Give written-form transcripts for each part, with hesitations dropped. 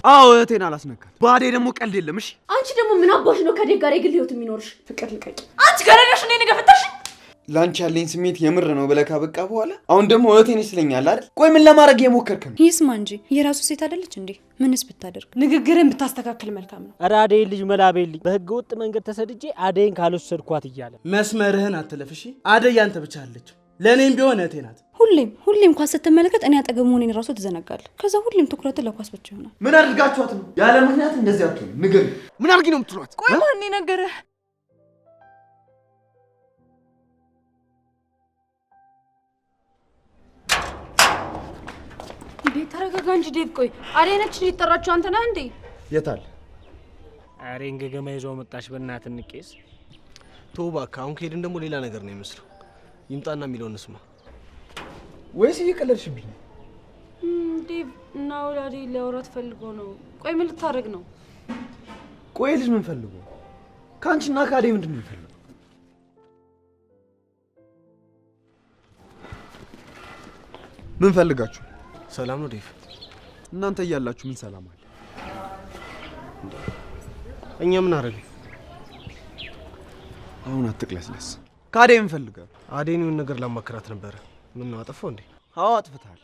አዎ እህቴን አላስነካት። ባዴ ደግሞ ቀልድ የለም። እሺ አንቺ ደግሞ ምን አባሽ ነው ከዴቭ ጋር የግል ህይወት የሚኖርሽ? ፍቅር ልቀቂ። አንቺ ገረዳሽ እኔ ገፈታሽ። ላንቺ ያለኝ ስሜት የምር ነው ብለህ ካበቃ በኋላ አሁን ደግሞ እህቴን ይስለኛል አይደል? ቆይ ምን ለማድረግ የሞከርክ ነው? ይስማ እንጂ የራሱ ሴት አይደለች እንዴ? ምንስ ብታደርግ? ንግግርን ብታስተካክል መልካም ነው። ኧረ አደይ ልጅ መላቤልኝ በህገ ወጥ መንገድ ተሰድጄ አደይን ካልወሰድኳት እያለ መስመርህን አትለፍ እሺ። አደይ ያንተ ብቻ አለች፣ ለኔም ቢሆን እህቴ ናት። ሁሌም ኳስ ስትመለከት እኔ አጠገብ መሆኔን ራሱ ትዘነጋለህ። ከዛ ሁሌም ትኩረትን ለኳስ ብቻ ይሆናል። ምን አድርጋችኋት ነው? ያለ ምክንያት እንደዚህ አትሆንም። ንገር፣ ምን አድርጊ ነው የምትሏት? ቆይ ማን ነገረህ? እንዴ ተረጋጋ እንጂ ዴቭ። ቆይ አደይ ነች ሊጠራችሁ አንተ ነህ እንዴ? የት አለ? አሬ እንገገማ ይዘው መጣሽ። በእናትህ እንቄስ ተው እባክህ። አሁን ከሄድን ደግሞ ሌላ ነገር ነው የሚመስለው። ይምጣና የሚለውን እንስማ። ወይስ እየቀለድሽብኝ? ዴቭ እና ወላዴ ሊያወራት ፈልጎ ነው። ቆይ ምን ልታደርግ ነው? ቆይ ልጅ ምን ፈልጎ? ካንቺና ከአደይ ምንድን ነው የሚፈልገው? ምን ፈልጋችሁ? ሰላም ነው ዴቭ? እናንተ እያላችሁ ምን ሰላም አለ? እኛ ምን አደረግን? አሁን አትቅለስለስ። ከአደይ ምን ፈልጋለሁ? አደይን ምን ነገር ላማክራት ነበረ። ምን ነው አጠፋው እንዴ? አዎ አጥፍታል።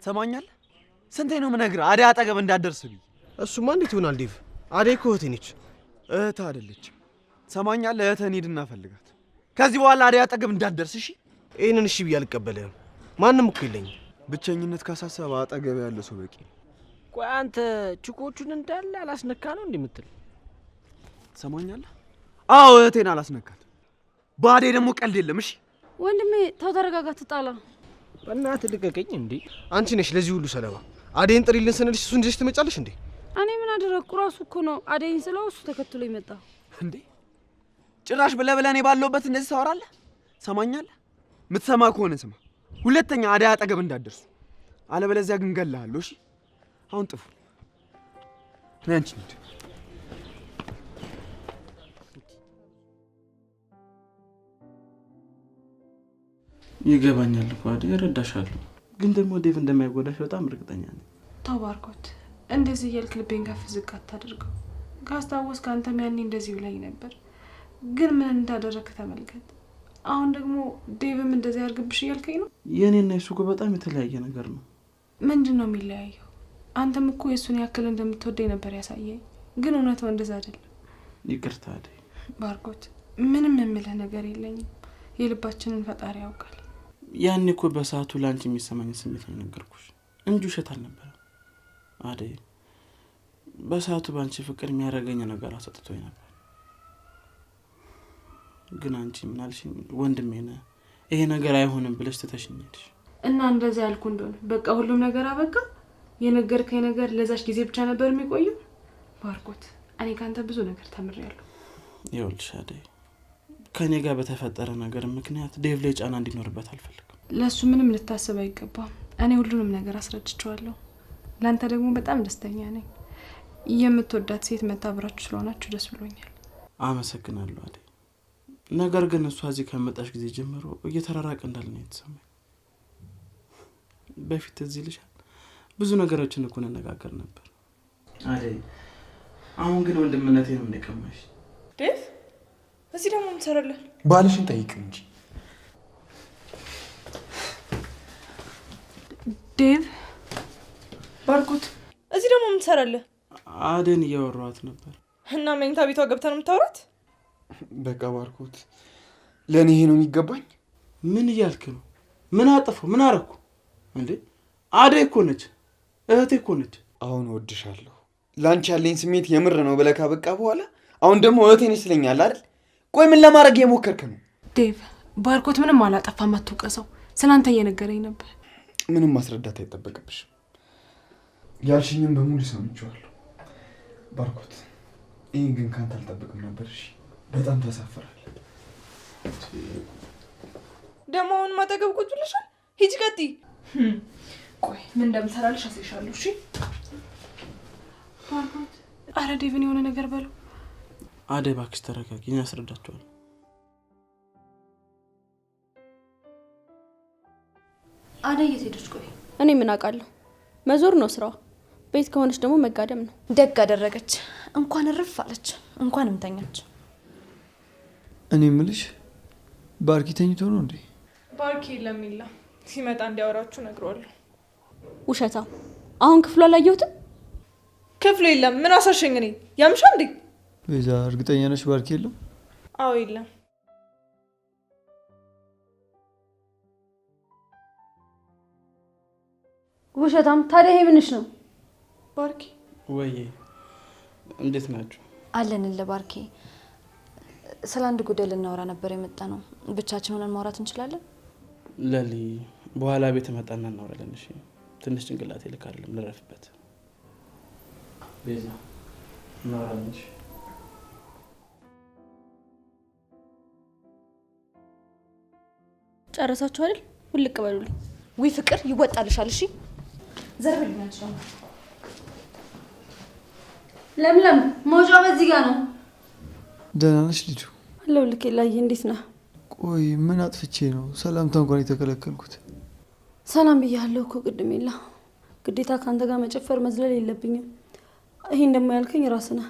ትሰማኛለህ? ስንቴ ነው የምነግርህ አደይ አጠገብ እንዳትደርስ ብዬ። እሱማ እንዴት ይሆናል ዴቭ? አደይ እኮ እህቴ ነች። እህትህ አይደለችም። ትሰማኛለህ? እህትህን ሂድና ፈልጋት። ከዚህ በኋላ አደይ አጠገብ እንዳትደርስ እሺ? ይሄንን እሺ ብዬ አልቀበልህም። ማንም እኮ የለኝም። ብቸኝነት ካሳሰበ አጠገብ ያለ ሰው በቂ። ቆይ አንተ ችኮቹን እንዳለ አላስነካ ነው እንደምትል ትሰማኛለህ? አዎ እህቴን አላስነካት። በአደይ ደግሞ ቀልድ የለም። እሺ ወንድሜ ተው፣ ተረጋጋ፣ ትጣላ። በእናትህ ልቀቀኝ እንዴ። አንቺ ነሽ ለዚህ ሁሉ ሰለባ። አደይን ጥሪልን ስንልሽ እሱን ይዘሽ ትመጫለሽ እንዴ? እኔ ምን አደረግኩ? ራሱ እኮ ነው አደይን ስለው እሱ ተከትሎ ይመጣ እንዴ። ጭራሽ ብለህ እኔ ባለሁበት እንደዚህ ታወራለህ? ሰማኛለህ? የምትሰማ ከሆነ ስማ። ሁለተኛ አደይ አጠገብ እንዳትደርሱ፣ አለበለዚያ ግን እገልሃለሁ። እሺ አሁን ጥፉ። እኔ አንቺ ነኝ። ይገባኛል እኮ አደይ፣ እረዳሻለሁ። ግን ደግሞ ዴቭ እንደማይጎዳሽ በጣም እርግጠኛ ነኝ። ተው ባርኮት፣ እንደዚህ እያልክ ልቤን ከፍ ዝቅ አታድርገው። ካስታወስክ አንተም ያኔ እንደዚህ ብለኝ ነበር፣ ግን ምን እንዳደረግክ ተመልከት። አሁን ደግሞ ዴቭም እንደዚህ ያርግብሽ እያልከኝ ነው? የእኔና የሱ እኮ በጣም የተለያየ ነገር ነው። ምንድን ነው የሚለያየው? አንተም እኮ የእሱን ያክል እንደምትወደኝ ነበር ያሳየኝ፣ ግን እውነታው እንደዛ አይደለም። ይቅርታ አደይ። ባርኮት፣ ምንም የምልህ ነገር የለኝም። የልባችንን ፈጣሪ ያውቃል። ያኔ እኮ በሰዓቱ ለአንቺ የሚሰማኝ ስሜት ነው ነገርኩሽ እንጂ ውሸት አልነበረም አደይ። በሰዓቱ በአንቺ ፍቅር የሚያደርገኝ ነገር አሰጥቶኝ ነበር። ግን አንቺ ምን አልሽኝ? ወንድሜ ነህ፣ ይሄ ነገር አይሆንም ብለሽ ትተሽኝ ሄድሽ። እና እንደዛ ያልኩ እንደሆነ በቃ ሁሉም ነገር አበቃ? የነገርከኝ ነገር ለዛች ጊዜ ብቻ ነበር የሚቆየው? ባርኮት፣ እኔ ካንተ ብዙ ነገር ተምሬያለሁ። ይኸውልሽ አደይ፣ ከኔ ጋር በተፈጠረ ነገር ምክንያት ዴቭ ላይ ጫና እንዲኖርበት አልፈልግም። ለሱ ምንም ልታስብ አይገባም። እኔ ሁሉንም ነገር አስረድቼዋለሁ። ላንተ ደግሞ በጣም ደስተኛ ነኝ። የምትወዳት ሴት መታብራችሁ ስለሆናችሁ ደስ ብሎኛል። አመሰግናለሁ አደይ። ነገር ግን እሷ እዚህ ከመጣሽ ጊዜ ጀምሮ እየተራራቀ እንዳለ ነው የተሰማኝ። በፊት እዚህ ልሻል ብዙ ነገሮችን እኮ እንነጋገር ነበር አደይ። አሁን ግን ወንድምነቴ ነው እንደቀማሽ። ዴቭ እዚህ ደግሞ ምን ትሰራለህ? ባልሽን ጠይቅ እንጂ። ዴቭ ባርኮት፣ እዚህ ደግሞ ምን ትሰራለህ? አደይን እያወራኋት ነበር። እና መኝታ ቤቷ ገብተህ ነው የምታወራት? በቃ ባርኮት፣ ለእኔ ይሄ ነው የሚገባኝ? ምን እያልክ ነው? ምን አጠፋሁ? ምን አረኩ እንዴ? አደይ እኮ ነች፣ እህቴ እኮ ነች። አሁን እወድሻለሁ፣ ላንቺ ያለኝ ስሜት የምር ነው ብለህ ካበቃ በኋላ አሁን ደግሞ እህቴን ይስለኛል አይደል? ቆይ ምን ለማድረግ የሞከርክ ነው? ዴቭ ባርኮት ምንም አላጠፋም፣ አትውቀሰው። ስላንተ እየነገረኝ ነበር። ምንም ማስረዳት አይጠበቅብሽም። ያልሽኝም በሙሉ ሰምቼዋለሁ ባርኮት። ይሄን ግን ካንተ አልጠብቅም ነበር። እሺ በጣም ተሳፈራል። ደግሞ አሁን ማጠገብ ቁጭ ብለሻል። ሂጂ ቀጥይ። ቆይ ምን እንደምሰራልሽ አሳይሻለሁ። እሺ ባርኮት፣ አረ ዴቭን የሆነ ነገር በለው። አደይ እባክሽ ተረጋጊ፣ እኔ አስረዳቸዋለሁ። አደይ የት ሄደች? ቆይ እኔ ምን አውቃለሁ? መዞር ነው ስራዋ። ቤት ከሆነች ደግሞ መጋደም ነው። ደግ አደረገች። እንኳን እርፍ አለች፣ እንኳንም ተኛች። እኔ ምልሽ ባርኪ ተኝቶ ነው እንዴ? ባርኪ የለም ሲመጣ እንዲያወራችሁ ነግሯለሁ። ውሸታም። አሁን ክፍሉ አላየሁትም። ክፍሉ የለም። ምን አሳሸኝ? እኔ ያምሻ እንዴ? ቤዛ እርግጠኛ ነሽ ባርኪ የለም? አዎ የለም። ውሸታም። ታዲያ ይሄ ምንሽ ነው? ባርኪ ወይ እንዴት ናችሁ? አለንልህ ባርኪ። ስለ አንድ ጉዳይ ልናወራ ነበር የመጣ ነው። ብቻችን ሆነን ማውራት እንችላለን? ለሊ በኋላ ቤት መጣና እናወራለን። እሺ ትንሽ ጭንቅላቴ ልክ አይደለም፣ ልረፍበት። ቤዛ እናወራለን። እሺ ጨረሳችሁ አይደል? ውልቅ በሉልኝ። ውይ ፍቅር ይወጣልሻል። እሺ ዘርብልኝ። አንቺ ደግሞ ለምለም መውጫ በዚህ ጋር ነው። ደህና ነሽ ልጁ? አለው ልክ ላይ እንዴት ነህ? ቆይ ምን አጥፍቼ ነው ሰላምታ እንኳን የተከለከልኩት? ሰላም ብያለሁ እኮ ቅድም። የለ ግዴታ ካንተ ጋር መጨፈር መዝለል የለብኝም። ይሄን ደግሞ ያልከኝ ራስህ ነህ።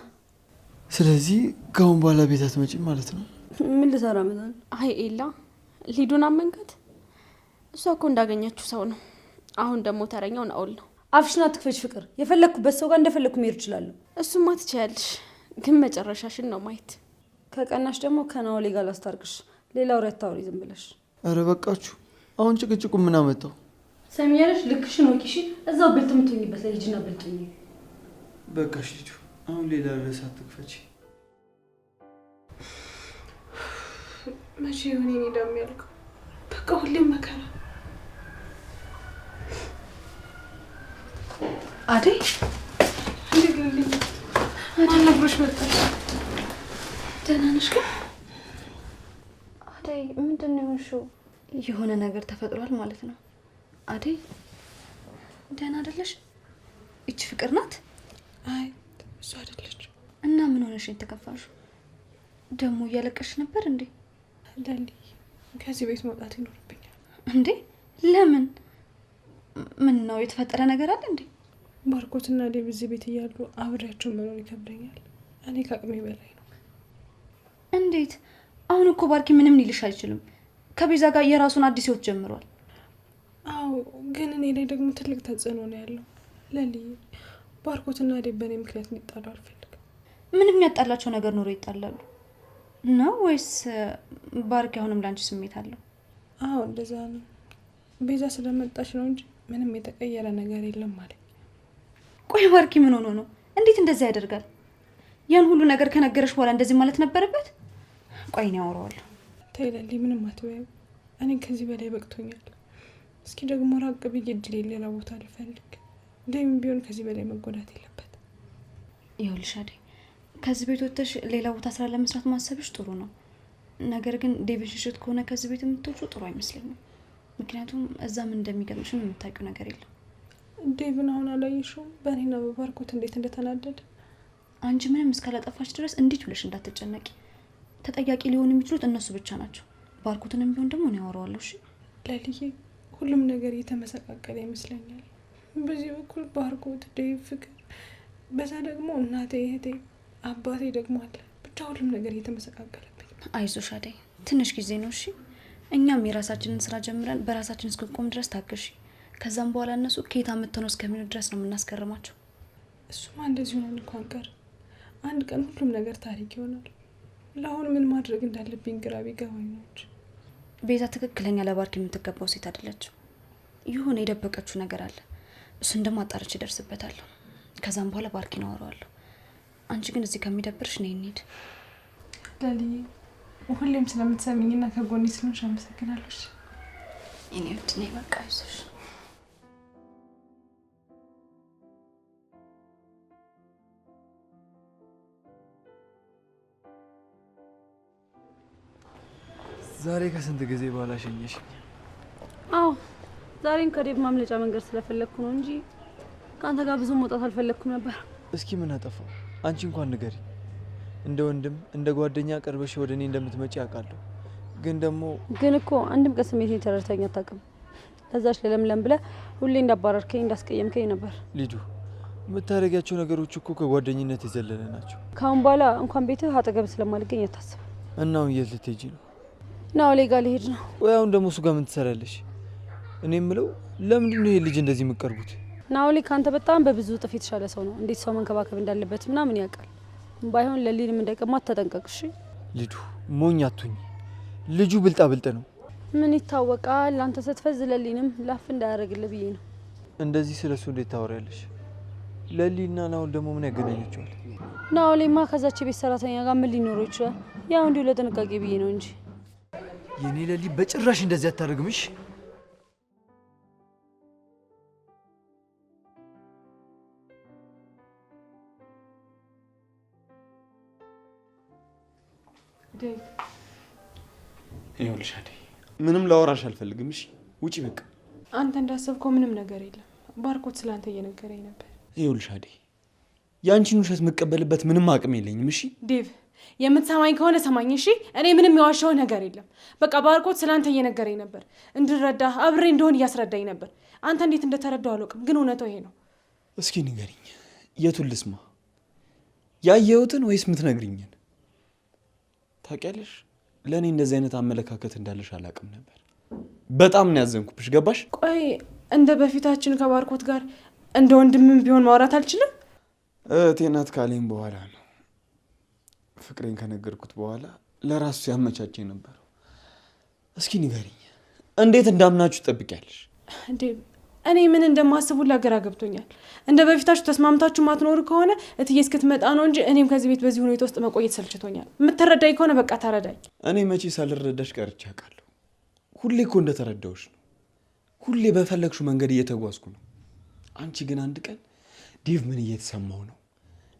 ስለዚህ ከአሁን በኋላ ቤት አትመጪም ማለት ነው? ምን ልሰራ መጣን? አይ ኤላ ሊዱን አመንካት። እሷ እኮ እንዳገኘችው ሰው ነው። አሁን ደግሞ ተረኛው ናኦል ነው። አፍሽን አትክፈች ፍቅር። የፈለኩበት ሰው ጋር እንደፈለኩ መሄድ እችላለሁ። እሱማ ትችያለሽ፣ ግን መጨረሻሽን ነው ማየት። ከቀናሽ ደግሞ ከናኦሌ ጋር ላስታርቅሽ። ሌላ ወሬ አታውሪ ዝም ብለሽ። አረ በቃችሁ። አሁን ጭቅጭቁ ምን አመጣው? ሰሚያለሽ? ልክሽን ወቂሽ። እዛው ብልጥ የምትሆኝበት ላይ ልጅና ብልጥኝ። በቃሽ ልጁ። አሁን ሌላ ርዕስ አትክፈች። መቼ ይሁን እኔ ደም ያልከው? በቃ ሁሌም መከራ። አደይ ልግልልኝ። ማን ነግሮሽ መጣሽ? ደህና ነሽ ግን? አደይ ምንድን ነው የሆንሽው? የሆነ ነገር ተፈጥሯል ማለት ነው። አደይ ደህና አይደለሽ? እቺ ፍቅር ናት? አይ እሱ አይደለች። እና ምን ሆነሽ የተከፋሽው? ደግሞ እያለቀሽ ነበር እንዴ? ለሊ ከዚህ ቤት መውጣት ይኖርብኛል። እንዴ ለምን? ምን ነው የተፈጠረ ነገር አለ እንዴ? ባርኮትና ዴቭ እዚህ ቤት እያሉ አብሬያቸው መኖር ይከብደኛል። እኔ ከአቅሜ በላይ ነው። እንዴት? አሁን እኮ ባርኪ ምንም ሊልሽ አይችልም። ከቤዛ ጋር የራሱን አዲስ ህይወት ጀምሯል። አዎ ግን እኔ ላይ ደግሞ ትልቅ ተጽዕኖ ነው ያለው። ለሊ ባርኮትና ዴቭ በእኔ ምክንያት እንዲጣሉ አልፈልግም። ምንም ያጣላቸው ነገር ኖሮ ይጣላሉ ነው ወይስ ባርኪ አሁንም ላንቺ ስሜት አለው? አዎ እንደዛ ነው። ቤዛ ስለመጣች ነው እንጂ ምንም የተቀየረ ነገር የለም ማለት። ቆይ ባርኪ ምን ሆኖ ነው? እንዴት እንደዛ ያደርጋል? ያን ሁሉ ነገር ከነገረሽ በኋላ እንደዚህ ማለት ነበረበት? ቆይ ነው አወራዋለሁ። ተይ ለሊ ምንም አትበይው። እኔ ከዚህ በላይ በቅቶኛል። እስኪ ደግሞ ራቅ ብዬ እድሌ ሌላ ቦታ ልፈልግ። ዴቭም ቢሆን ከዚህ በላይ መጎዳት የለበት። ይኸውልሽ አደይ ከዚህ ቤት ወጥተሽ ሌላ ቦታ ስራ ለመስራት ማሰብሽ ጥሩ ነው። ነገር ግን ዴቭን ሽሽት ከሆነ ከዚህ ቤት የምትወጪው ጥሩ አይመስለኝም። ምክንያቱም እዛ ምን እንደሚገጥምሽም የምታውቂው ነገር የለም። ዴቭን አሁን አላየሽውም? በእኔና በባርኮት እንዴት እንደተናደደ። አንቺ ምንም እስካላጠፋች ድረስ እንዴት ብለሽ እንዳትጨነቂ። ተጠያቂ ሊሆኑ የሚችሉት እነሱ ብቻ ናቸው። ባርኮትንም ቢሆን ደግሞ ነው ያወራዋለሁ። እሺ ለልዬ ሁሉም ነገር እየተመሰቃቀለ ይመስለኛል። በዚህ በኩል ባርኮት፣ ዴቭ፣ ፍቅር፣ በዛ ደግሞ እናቴ፣ እህቴ፣ አባቴ ደግሞ አለ። ብቻ ሁሉም ነገር እየተመሰቃቀለብኝ። አይዞሽ አደይ ትንሽ ጊዜ ነው። እሺ እኛም የራሳችንን ስራ ጀምረን በራሳችን እስክንቆም ድረስ ታገሺ። ከዛም በኋላ እነሱ ከየት አመጣው ነው እስከሚሉ ድረስ ነው የምናስገርማቸው። እሱማ እንደዚህ ሆነን እንኳን ቀር አንድ ቀን ሁሉም ነገር ታሪክ ይሆናል። ለአሁን ምን ማድረግ እንዳለብኝ ግራ ቢገባኝ ነው እንጂ ቤዛ ትክክለኛ ለባርኪ የምትገባው ሴት አይደለችም። የሆነ የደበቀችው ነገር አለ። እሱን ደግሞ አጣርቼ እደርስበታለሁ። ከዛም በኋላ ባርኪን አወራዋለሁ። አንቺ ግን እዚህ ከሚደብርሽ ነይ እንሂድ። ለልዬ ሁሌም ስለምትሰሚኝና ከጎኔ ስለሆንሽ አመሰግናለሁ። እኔ ወድ ነይ በቃ አይዞሽ። ዛሬ ከስንት ጊዜ በኋላ ሸኘሽኝ? አዎ ዛሬን ከዴቭ ማምለጫ መንገድ ስለፈለኩ ነው እንጂ ካንተ ጋር ብዙ መውጣት አልፈለኩም ነበር። እስኪ ምን አጠፋው? አንቺ እንኳን ንገሪ። እንደ ወንድም እንደ ጓደኛ ቀርበሽ ወደ እኔ እንደምትመጪ አውቃለሁ። ግን እኮ አንድም ቀን ስሜቴን ተረድተኸኝ አታውቅም። ለዛች ለለምለም ብለህ ሁሌ እንዳባረርከኝ እንዳስቀየምከኝ ነበር። ልጁ የምታደርጊያቸው ነገሮች እኮ ከጓደኝነት የዘለለ ናቸው። ካሁን በኋላ እንኳን ቤትህ አጠገብ ስለማልገኝ አታስብ። እና አሁን የት ልትሄጂ ነው? ናኦሌ ጋር ልሄድ ነው። ወይ አሁን ደግሞ እሱ ጋር ምን ትሰራለሽ? እኔ የምለው ለምንድን ነው ይሄ ልጅ እንደዚህ የምትቀርቡት? ናኦሌ ካንተ በጣም በብዙ እጥፍ የተሻለ ሰው ነው። እንዴት ሰው መንከባከብ እንዳለበት ምናምን ያውቃል። ባይሆን ለሊንም እንዳይቀማት ተጠንቀቅሽ። ልዱ ሞኝ አትሁኝ። ልጁ ብልጣ ብልጥ ነው። ምን ይታወቃል? አንተ ስትፈዝ ለሊንም ላፍ እንዳያደርግልህ ብዬ ነው። እንደዚህ ስለሱ እንዴት ታወሪያለሽ? ለሊና ናኦል ደግሞ ምን ያገናኛቸዋል? ናኦሌማ ከዛች ቤት ሰራተኛ ጋር ምን ሊኖረው ይችላል? ያው እንዲሁ ለጥንቃቄ ብዬ ነው እንጂ የኔ ለሊ በጭራሽ እንደዚህ አታደርግምሽ። ይኸውልሽ አደይ፣ ምንም ላወራሽ አልፈልግም። እሺ ውጪ በቃ። አንተ እንዳሰብከው ምንም ነገር የለም። ባርኮት ስላንተ እየነገረኝ ነበር። ይኸውልሽ አደይ፣ የአንቺን ውሸት የምቀበልበት ምንም አቅም የለኝም። እሺ ዴቭ፣ የምትሰማኝ ከሆነ ሰማኝ። እሺ እኔ ምንም የዋሻው ነገር የለም። በቃ ባርኮት ስላንተ እየነገረኝ ነበር፣ እንድረዳ አብሬ እንደሆን እያስረዳኝ ነበር። አንተ እንዴት እንደተረዳው አላውቅም፣ ግን እውነታው ይሄ ነው። እስኪ ንገሪኝ፣ የቱን ልስማ? ያየሁትን ወይስ የምትነግሪኝን? ታውቂያለሽ፣ ለእኔ እንደዚህ አይነት አመለካከት እንዳለሽ አላውቅም ነበር። በጣም ነው ያዘንኩብሽ። ገባሽ? ቆይ እንደ በፊታችን ከባርኮት ጋር እንደ ወንድምም ቢሆን ማውራት አልችልም? እህቴ ናት ካለኝ በኋላ ነው፣ ፍቅሬን ከነገርኩት በኋላ ለራሱ ሲያመቻቸኝ ነበር። እስኪ ንገሪኝ፣ እንዴት እንዳምናችሁ ትጠብቂያለሽ? እኔ ምን እንደማስቡ ላገራ ገብቶኛል። እንደ በፊታችሁ ተስማምታችሁ ማትኖሩ ከሆነ እትዬ እስክትመጣ ነው እንጂ እኔም ከዚህ ቤት በዚህ ሁኔታ ውስጥ መቆየት ሰልችቶኛል። የምትረዳኝ ከሆነ በቃ ተረዳኝ። እኔ መቼ ሳልረዳሽ ቀርቼ አውቃለሁ? ሁሌ እኮ እንደተረዳሁሽ ነው። ሁሌ በፈለግሽው መንገድ እየተጓዝኩ ነው። አንቺ ግን አንድ ቀን ዴቭ ምን እየተሰማው ነው፣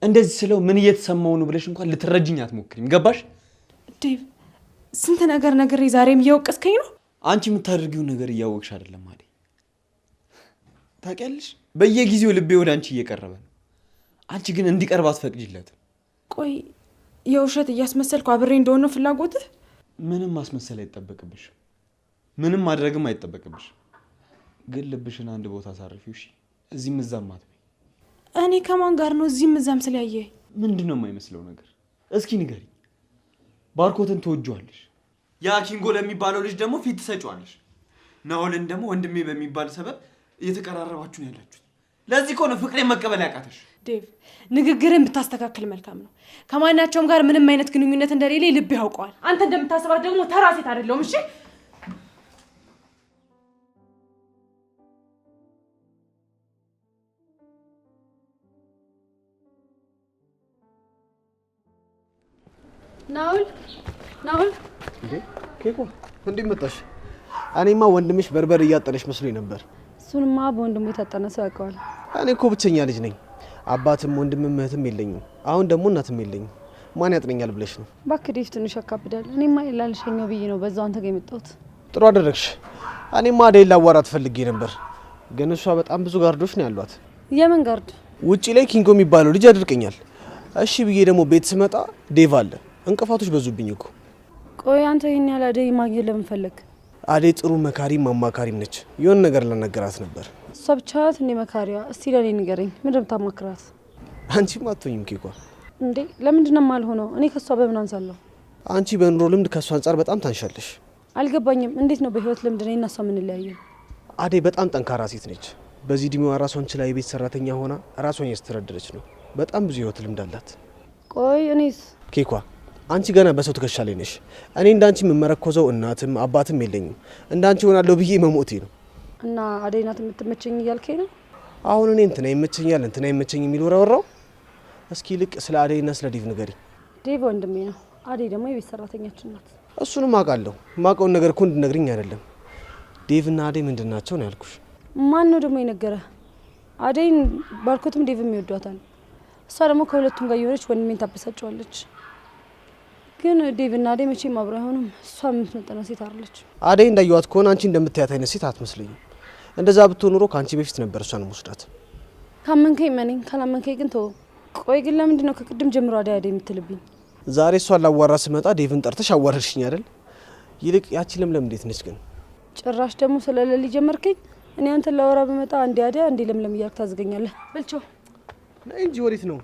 እንደዚህ ስለው ምን እየተሰማው ነው ብለሽ እንኳን ልትረጅኝ አትሞክሪም። ገባሽ? ዴቭ ስንት ነገር ነግሬ ዛሬም እየወቀስከኝ ነው። አንቺ የምታደርጊውን ነገር እያወቅሽ አይደለም አደይ። ታውቂያለሽ፣ በየጊዜው ልቤ ወደ አንቺ እየቀረበ ነው። አንቺ ግን እንዲቀርብ አትፈቅጂለትም። ቆይ የውሸት እያስመሰልኩ አብሬ እንደሆነ ፍላጎትህ? ምንም ማስመሰል አይጠበቅብሽም፣ ምንም ማድረግም አይጠበቅብሽም። ግን ልብሽን አንድ ቦታ አሳርፊው። እሺ? እዚህም እዛም አትበይ። እኔ ከማን ጋር ነው እዚህም እዛም ስለያየ? ምንድን ነው የማይመስለው ነገር? እስኪ ንገሪኝ። ባርኮትን ትወጂዋለሽ፣ ያ ኪንጎ ለሚባለው ልጅ ደግሞ ፊት ትሰጪዋለሽ፣ ናኦልን ደግሞ ወንድሜ በሚባል ሰበብ እየተቀራረባችሁ ነው ያላችሁት። ለዚህ እኮ ነው ፍቅሬን መቀበል ያቃተሽ። ዴቭ ንግግርን ብታስተካክል መልካም ነው። ከማናቸውም ጋር ምንም አይነት ግንኙነት እንደሌለ ልብ ያውቀዋል። አንተ እንደምታስባት ደግሞ ተራ ሴት አይደለሁም። እሺ ናኦል እንዴ ኬኳ እንዴት መጣሽ? እኔማ ወንድምሽ በርበር እያጠነሽ መስሎኝ ነበር። እሱንማ በወንድሙ የታጠነ ሰው ያውቀዋል። እኔ እኮ ብቸኛ ልጅ ነኝ። አባትም ወንድምም እህትም የለኝም። አሁን ደግሞ እናትም የለኝም። ማን ያጥነኛል ብለሽ ነው? እባክህ ዴቭ ትንሽ ያካብዳል። እኔማ ላልሸኘው ብዬ ነው በዛው አንተ ጋር የመጣሁት። ጥሩ አደረግሽ። እኔማ አደይን ላዋራት ፈልጌ ነበር፣ ግን እሷ በጣም ብዙ ጋርዶች ነው ያሏት። የምን ጋርድ? ውጪ ላይ ኪንጎ የሚባለው ልጅ ያደርቀኛል። እሺ ብዬ ደግሞ ቤት ስመጣ ዴቭ አለ። እንቅፋቶች በዙብኝ እኮ። ቆይ አንተ ይሄን ያህል አደይ ማግኘት ለምን ፈለግ? አደይ ጥሩ መካሪም አማካሪም ነች። የሆነ ነገር ለነገራት ነበር። እሷ ብቻ ናት እንዴ መካሪያ? እስቲ ለኔ ንገረኝ፣ ምንድን ነው የምታማክራት? አንቺም አትሆኝም ኬኳ። እንዴ ለምንድን ነው የማልሆነው? እኔ ከሷ በምን አንሳለሁ? አንቺ በኑሮ ልምድ ከሷ አንጻር በጣም ታንሻለሽ። አልገባኝም። እንዴት ነው በህይወት ልምድ እኔ እና እሷ የምንለያየው? አደይ በጣም ጠንካራ ሴት ነች። በዚህ እድሜዋ ራሷን ችላ የቤት ሰራተኛ ሆና ራሷን እያስተዳደረች ነው። በጣም ብዙ ህይወት ልምድ አላት። ቆይ እኔስ? ኬኳ አንቺ ገና በሰው ትከሻ ላይ ነሽ። እኔ እንዳንቺ የምመረኮዘው እናትም አባትም የለኝም። እንዳንቺ ሆናለሁ ብዬ መሞቴ ነው። እና አደይ ናት የምትመቸኝ እያልከኝ ነው? አሁን እኔ እንትና ይመቸኛል እንትና ይመቸኝ የሚል ወራወራው። እስኪ ልቅ ስለ አደይና ስለ ዴቭ ንገሪ። ዴቭ ወንድሜ ነው። አደይ ደግሞ የቤት ሰራተኛችን ናት። እሱንም አውቃለሁ። ማውቀውን ነገር እኮ እንድነግሪኝ አይደለም። ዴቭና አደይ ምንድን ናቸው ነው ያልኩሽ። ማን ነው ደግሞ የነገረህ? አደይን ባርኮትም ዴቭም ይወዷታል። እሷ ደግሞ ከሁለቱም ጋር የሆነች ወንድሜን ታበሳጨዋለች። ግን ዴቭና አደይ መቼም አብረው አይሆኑም። እሷ የምትመጠነው ሴት አይደለች። አደይ እንዳየዋት ከሆነ አንቺ እንደምታያት አይነት ሴት አትመስለኝም። እንደዛ ብትሆን ኑሮ ከአንቺ በፊት ነበር እሷን ወስዳት። ካመንከኝ መነኝ፣ ካላመንከኝ ግን ተው። ቆይ ግን ለምንድን ነው ከቅድም ጀምሮ አደይ አደይ የምትልብኝ? ዛሬ እሷን ላዋራ ስመጣ ዴቭን ጠርተሽ አዋረድሽኝ አይደል? ይልቅ ያቺ ለምለም እንዴት ነች ግን? ጭራሽ ደግሞ ስለሌሊ ጀመርከኝ። እኔ አንተን ላወራ በመጣ አንዴ አደይ አንዴ ለምለም እያልክ ታዝገኛለህ። በልቸው ነይ እንጂ ወዴት ነው?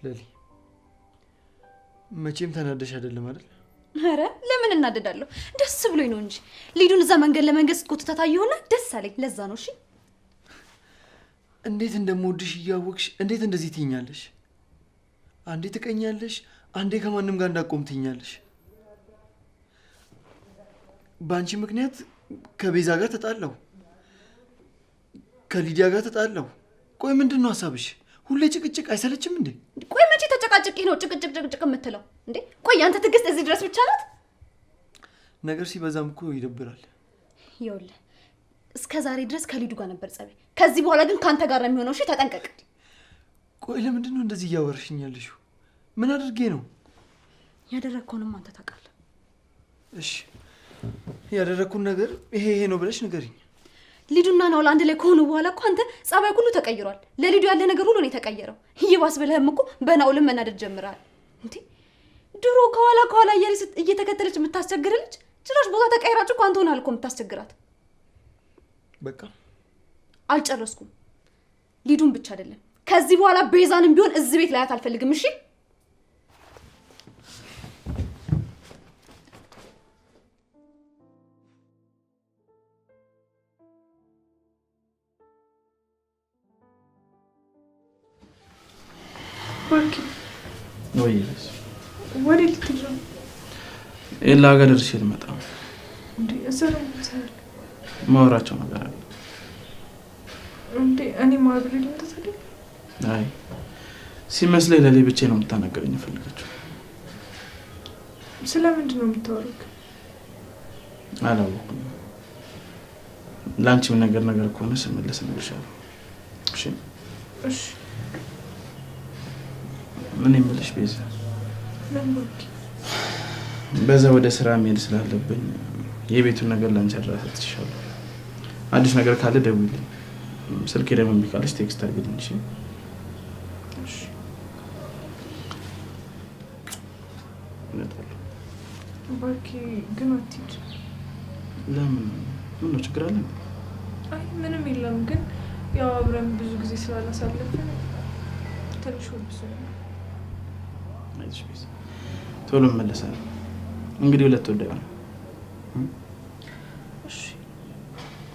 ሌሊ መቼም ተናደሽ አይደለም አይደል? ኧረ ለምን እናደዳለሁ? ደስ ብሎኝ ነው እንጂ ሊዱን እዛ መንገድ ለመንገድ ስትጎትታት አየሁና ደስ አለኝ። ለዛ ነው። እሺ እንዴት እንደምወድሽ እያወቅሽ እንዴት እንደዚህ ትይኛለሽ? አንዴ ትቀኛለሽ፣ አንዴ ከማንም ጋር እንዳቆም ትይኛለሽ። በአንቺ ምክንያት ከቤዛ ጋር ተጣላሁ፣ ከሊዲያ ጋር ተጣላሁ። ቆይ ምንድን ነው ሀሳብሽ? ሁሌ ጭቅጭቅ አይሰለችም እንዴ? ቆይ መቼ ተጨቃጭቂ ነው ጭቅጭቅ ጭቅጭቅ የምትለው እንዴ? ቆይ አንተ ትዕግስት እዚህ ድረስ ብቻ ናት? ነገር ሲበዛም እኮ ይደብራል። ይኸውልህ እስከ ዛሬ ድረስ ከሊዱ ጋር ነበር ጸቤ። ከዚህ በኋላ ግን ካንተ ጋር ነው የሚሆነው። እሺ ተጠንቀቅ። ቆይ ለምንድን ነው እንደዚህ እያወራሽኝ ያለሽው? ምን አድርጌ ነው? ያደረግከውንም አንተ ታውቃለህ። እሺ ያደረግኩን ነገር ይሄ ነው ብለሽ ንገሪኝ። ሊዱና ናውል አንድ ላይ ከሆኑ በኋላ እኮ አንተ ጸባይ ሁሉ ተቀይሯል። ለሊዱ ያለ ነገር ሁሉ ነው የተቀየረው። ይባስ ብለህም እኮ በናውልም መናደድ ጀምረሃል እንዴ? ድሮ ከኋላ እየተከተለች የምታስቸግር ልጅ ጭራሽ ቦታ ተቀይራችሁ እኮ አንተ ሆነሃል እኮ የምታስቸግራት። በቃ አልጨረስኩም። ሊዱን ብቻ አይደለም ከዚህ በኋላ ቤዛንም ቢሆን እዚህ ቤት ላያት አልፈልግም። እሺ ባርኪ ወይስ ወዴት ልትሄጂ ነው? ኤላ ጋር ደርሼ ልመጣ እንዴ? እዛ ነው የምትሰራው? ማውራቸው ነገር አለ እንዴ? እኔ ማብሬ ልምታሰደ? አይ ሲመስለኝ ለሌ ብቻ ነው የምታናገረኝ የፈለገችው። ስለምንድን ነው የምታወሩት? አላወኩም። ላንቺ ምን ነገር ከሆነ ስመለስ እነግርሻለሁ። እሺ እሺ። ምን ይመልሽ ቤዛ? በዛ ወደ ስራ መሄድ ስላለብኝ የቤቱን ነገር ላንቺ አድራሻ ትችላለሁ። አዲስ ነገር ካለ ደውልልኝ። ስልኬ ደግሞ እምቢ ካለሽ ቴክስት አድርግልኝ። እሺ እሺ። ባርኪ ግን አትሂድ። ለምን? ምን ነው ችግር አለ? አይ ምንም የለም፣ ግን ያው አብረን ብዙ ጊዜ ስላላሳለፍን ትንሽ ወብሶ ነው። አይዞሽ ቤዛ፣ ቶሎ እመለሳለሁ። እንግዲህ ሁለት ወደ ነው። እሺ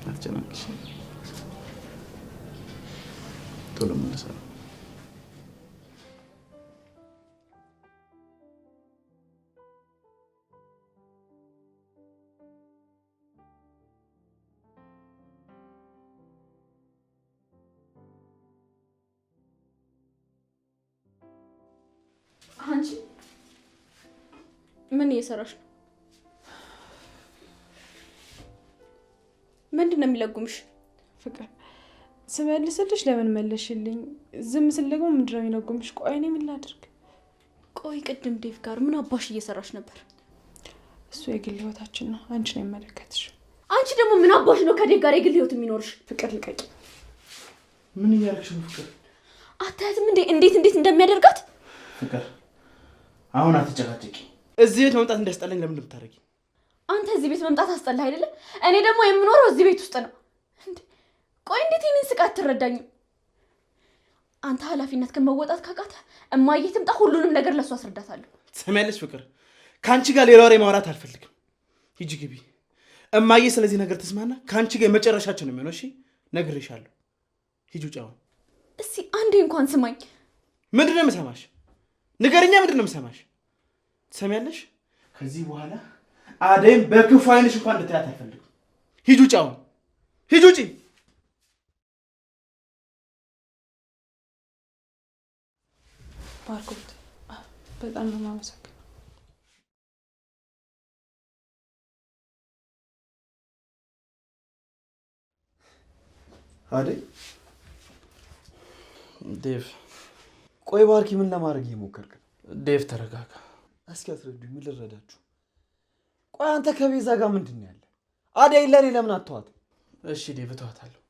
አትጨናነቂ። ቶሎ እመለሳለሁ። አንቺ ምን እየሰራሽ ነው? ምንድን ነው የሚለጉምሽ? ፍቅር ስመልስልሽ ለምን መለሽልኝ? ዝም ስል ደግሞ ምንድን ነው የሚለጉምሽ? ቆይ እኔ ምን ላድርግ? ቆይ ቅድም ዴቭ ጋር ምን አባሽ እየሰራሽ ነበር? እሱ የግል ህይወታችን ነው፣ አንቺ ነው የሚመለከትሽ። አንቺ ደግሞ ምን አባሽ ነው ከዴቭ ጋር የግል ህይወት የሚኖርሽ? ፍቅር ልቀቂ። ምን እያደረግሽ ነው ፍቅር? አታያትም እንዴ እንዴት እንደሚያደርጋት? ፍቅር አሁን አትጨቃጨቂ። እዚህ ቤት መምጣት እንዳስጠላኝ ለምን ልታረጊ? አንተ እዚህ ቤት መምጣት አስጠላህ አይደለ? እኔ ደግሞ የምኖረው እዚህ ቤት ውስጥ ነው። ቆይ እንዴት ይህንን ስቃት አትረዳኝም? አንተ ኃላፊነት ከመወጣት ካቃተ እማዬ ትምጣ፣ ሁሉንም ነገር ለሷ አስረዳታለሁ። ትሰሚያለሽ ፍቅር፣ ከአንቺ ጋር ሌላ ወሬ ማውራት አልፈልግም። ሂጂ ግቢ። እማዬ ስለዚህ ነገር ተስማና ከአንቺ ጋር የመጨረሻችን ነው የሚሆነው። እሺ ነግሬሻለሁ። ሂጂ ውጭ አሁን። እስኪ አንዴ እንኳን ስማኝ። ምንድን ነው የምሰማሽ? ንገረኛ፣ ምንድን ነው የምሰማሽ? ትሰሚያለሽ? ከዚህ በኋላ አደይም በክፉ አይንሽ እንኳን እንድታያት አልፈልግም። ሂጂ ውጭ አሁን፣ ሂጂ ውጭ። ባርኮት በጣም ነው የማመሰግነው። አደይ ዴቭ፣ ቆይ ባርኪ፣ ምን ለማድረግ እየሞከርክ ነው? ዴቭ ተረጋጋ። እስኪ አስረዱኝ፣ ምን ልረዳችሁ? ቆይ አንተ ከቤዛ ጋር ምንድን ነው ያለ? አደይ ለኔ ለምን አትተዋት? እሺ ዴቭ እተዋታለሁ።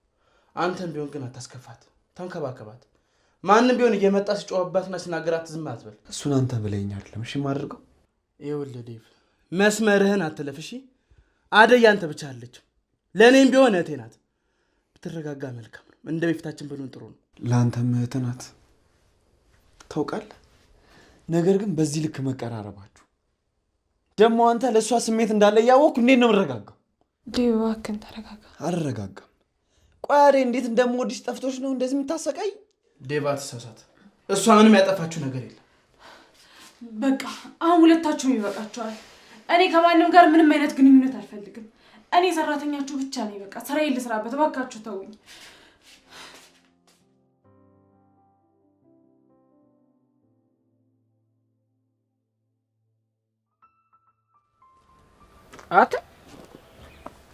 አንተም ቢሆን ግን አታስከፋት፣ ተንከባከባት። ማንም ቢሆን እየመጣ ሲጮህባትና ሲናገራት ዝም አትበል። እሱን አንተ ብለኸኝ አይደለም እሺ የማደርገው። ይኸውልህ ዴቭ፣ መስመርህን አትለፍ እሺ። አደይ ያንተ ብቻ አለችም፣ ለእኔም ቢሆን እህቴ ናት። ብትረጋጋ መልካም ነው። እንደ በፊታችን ብሎን ጥሩ ነው። ለአንተም እህትህ ናት ታውቃለህ። ነገር ግን በዚህ ልክ መቀራረባችሁ ደግሞ አንተ ለእሷ ስሜት እንዳለ እያወቅሁ እንዴት ነው የምረጋጋው? ዴቭ እባክህን ተረጋጋ። አልረጋጋም። ቆይ አደይ እንዴት እንደምወድሽ ጠፍቶሽ ነው እንደዚህ የምታሰቃይ? ዴቭ አትሳሳት፣ እሷ ምንም ያጠፋችሁ ነገር የለም። በቃ አሁን ሁለታችሁም ይበቃችኋል። እኔ ከማንም ጋር ምንም አይነት ግንኙነት አልፈልግም። እኔ ሰራተኛችሁ ብቻ ነኝ። በቃ ስራዬን ልስራበት፣ እባካችሁ ተውኝ። አት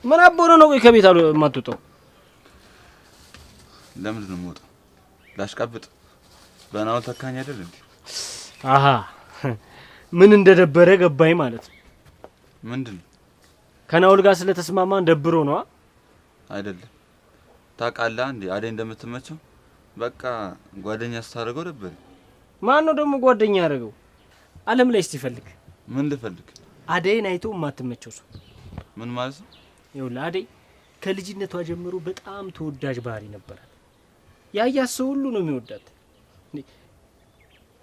ምን አቦረ ነው ከቤት አሉ የማትወጣው? ለምንድን ነው የምወጣው? ላሽቃብጥ በናው ተካኝ አይደል እንዴ? አሃ ምን እንደደበረ ገባኝ ማለት ነው። ምንድን ከናውል ጋር ስለተስማማን ደብሮ ነው አይደለም? ታውቃለህ እንዴ አደይ እንደምትመቸው በቃ ጓደኛ ስታደርገው ደበረ። ማን ነው ደግሞ ጓደኛ ያደረገው? ዓለም ላይ እስቲ ምን ልፈልግ? አደይን አይቶ የማትመቸው ሰው ምን ማለት ነው? ይኸውልህ አደይ ከልጅነቷ ጀምሮ በጣም ተወዳጅ ባህሪ ነበራት። ያያት ሰው ሁሉ ነው የሚወዳት።